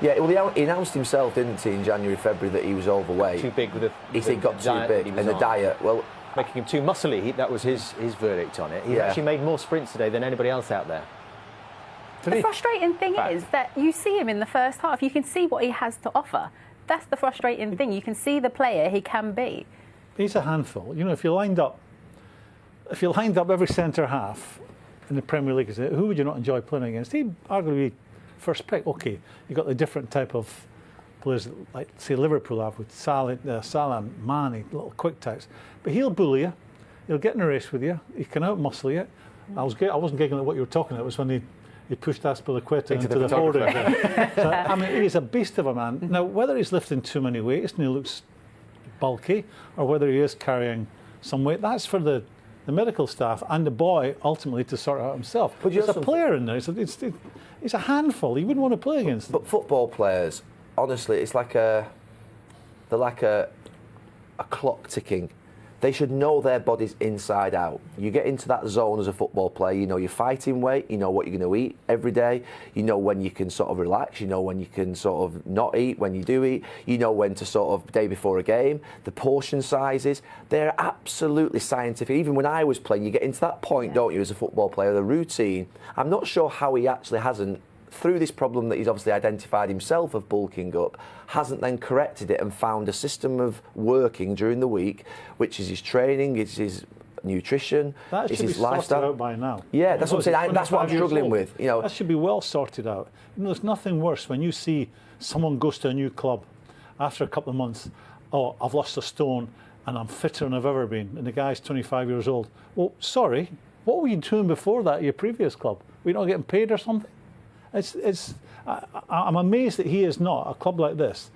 Yeah, well, he announced himself, didn't he, in January, February, that he was overweight. Too big with the He said he got too big, and the diet. Well, making him too muscly. That was his verdict on it. He actually made more sprints today than anybody else out there. The frustrating thing is that you see him in the first half. You can see what he has to offer. That's the frustrating thing. You can see the player he can be. He's a handful. You know, if you lined up every centre half in the Premier League, who would you not enjoy playing against? He'd arguably first pick. Okay, you got the different type of players like, say, Liverpool have with Salah, Mane, little quick types. But he'll bully you. He'll get in a race with you. He can out-muscle you. I wasn't giggling at what you were talking about. It was when he pushed Aspilicueta into the forward. So, I mean, he's a beast of a man. Now, whether he's lifting too many weights and he looks bulky, or whether he is carrying some weight, that's for the medical staff and the boy ultimately to sort out himself. But there's a player in there. It's a handful. You wouldn't want to play against them. But football players, honestly, it's like they're like a clock ticking. They should know their bodies inside out. You get into that zone as a football player, you know your fighting weight, you know what you're going to eat every day, you know when you can sort of relax, you know when you can sort of not eat when you do eat, you know when to sort of day before a game, the portion sizes, they're absolutely scientific. Even when I was playing, you get into that point, don't you, as a football player, the routine. I'm not sure how he actually hasn't, through this problem that he's obviously identified himself of bulking up, hasn't then corrected it and found a system of working during the week, which is his training, it's his nutrition, that it's should his be lifestyle. sorted out by now. Yeah, that's what I'm saying. That's what I'm struggling with. You know, that should be well sorted out. You know, there's nothing worse when you see someone goes to a new club after a couple of months. Oh, I've lost a stone and I'm fitter than I've ever been. And the guy's 25 years old. Well, sorry, what were you doing before that at your previous club? Were you not getting paid or something? I'm amazed that he is not, a club like this,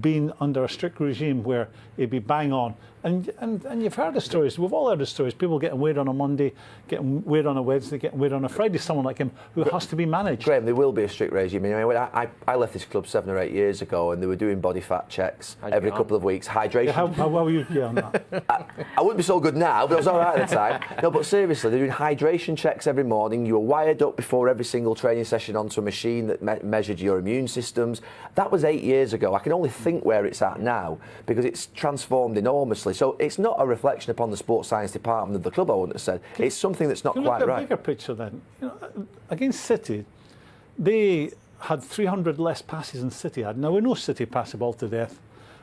being under a strict regime where he'd be bang on. And you've heard the stories, we've all heard the stories, people getting weighed on a Monday, getting weighed on a Wednesday, getting weighed on a Friday, someone like him who has to be managed. Graeme, there will be a strict regime. I left this club 7 or 8 years ago and they were doing body fat checks every couple of weeks, hydration. Yeah, how were you on that? I wouldn't be so good now, but I was all right at the time. No, but seriously, they're doing hydration checks every morning. You were wired up before every single training session onto a machine that measured your immune systems. That was 8 years ago. I can only think where it's at now because it's transformed enormously. So it's not a reflection upon the sports science department of the club, I wouldn't have said. It's something that's not quite right. Bigger picture then. You know, against City, they had 300 less passes than City had. Now, we know City pass the ball to death,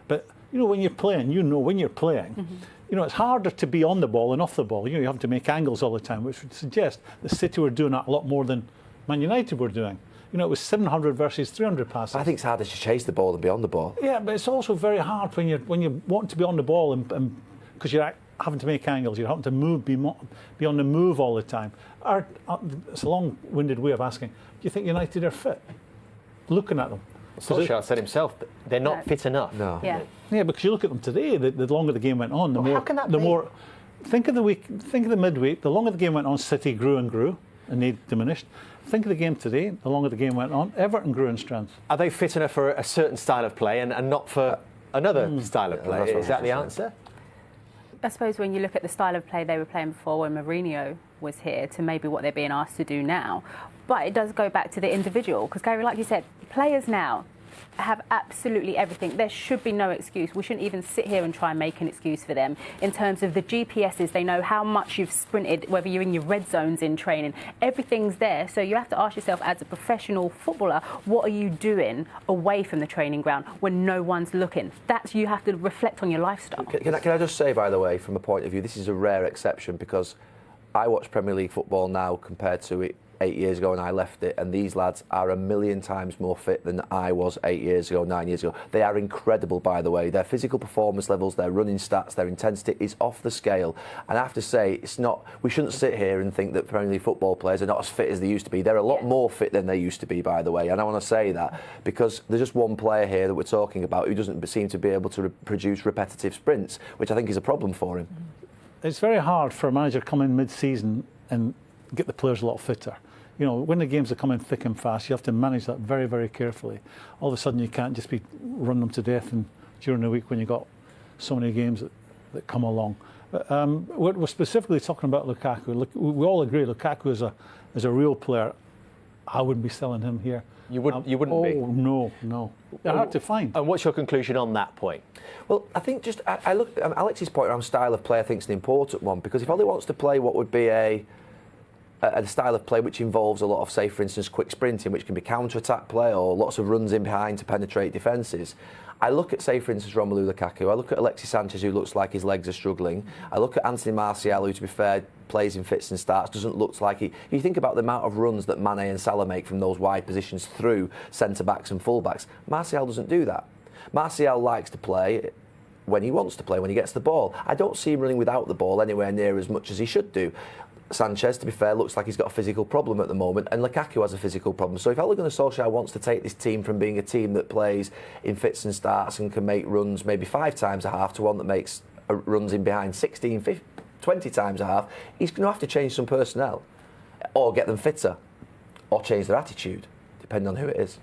but you know when you're playing, you know, it's harder to be on the ball than off the ball. You know, you have to make angles all the time, which would suggest that City were doing that a lot more than Man United were doing. You know, it was 700 versus 300 passes. I think it's harder to chase the ball than be on the ball. Yeah, but it's also very hard when you want to be on the ball and because you're having to make angles, you're having to move, be on the move all the time. It's a long-winded way of asking, do you think United are fit? Looking at them. Solskjaer said himself that they're not fit enough. No. Yeah, because you look at them today, the longer the game went on, how can that be? more. Think of the midweek. The longer the game went on, City grew and grew, and they diminished. Think of the game today. The longer the game went on, Everton grew in strength. Are they fit enough for a certain style of play and not for another style of play? Is that the answer? I suppose when you look at the style of play they were playing before when Mourinho was here to maybe what they're being asked to do now. But it does go back to the individual because, Gary, like you said, players now have absolutely everything. There should be no excuse. We shouldn't even sit here and try and make an excuse for them. In terms of the GPSs, they know how much you've sprinted, whether you're in your red zones in training. Everything's there. So you have to ask yourself, as a professional footballer, what are you doing away from the training ground when no one's looking? You have to reflect on your lifestyle. Can I just say, by the way, from a point of view, this is a rare exception because I watch Premier League football now compared to it 8 years ago when I left it, and these lads are a million times more fit than I was 8 years ago, 9 years ago. They are incredible, by the way. Their physical performance levels, their running stats, their intensity is off the scale. And I have to say, we shouldn't sit here and think that Premier League football players are not as fit as they used to be. They're a lot more fit than they used to be, by the way. And I want to say that because there's just one player here that we're talking about who doesn't seem to be able to produce repetitive sprints, which I think is a problem for him. It's very hard for a manager to come in mid-season and get the players a lot fitter. You know, when the games are coming thick and fast, you have to manage that very, very carefully. All of a sudden, you can't just be running them to death during the week when you've got so many games that come along. We're specifically talking about Lukaku. We all agree Lukaku is a real player. I wouldn't be selling him here You wouldn't be. Oh, no. They're hard to find. And what's your conclusion on that point? Well, I think I look at Alex's point around style of play. I think is an important one, because if Ollie wants to play what would be a style of play which involves a lot of, say, for instance, quick sprinting, which can be counter-attack play or lots of runs in behind to penetrate defences. I look at, say, for instance, Romelu Lukaku. I look at Alexis Sanchez, who looks like his legs are struggling. I look at Anthony Martial, who, to be fair, plays in fits and starts, doesn't look like he... You think about the amount of runs that Mane and Salah make from those wide positions through centre-backs and full-backs. Martial doesn't do that. Martial likes to play when he wants to play, when he gets the ball. I don't see him running without the ball anywhere near as much as he should do. Sanchez, to be fair, looks like he's got a physical problem at the moment, and Lukaku has a physical problem. So if Ole Gunnar Solskjaer wants to take this team from being a team that plays in fits and starts and can make runs maybe 5 times a half to one that makes runs in behind 16, 15, 20 times a half, he's going to have to change some personnel, or get them fitter, or change their attitude, depending on who it is.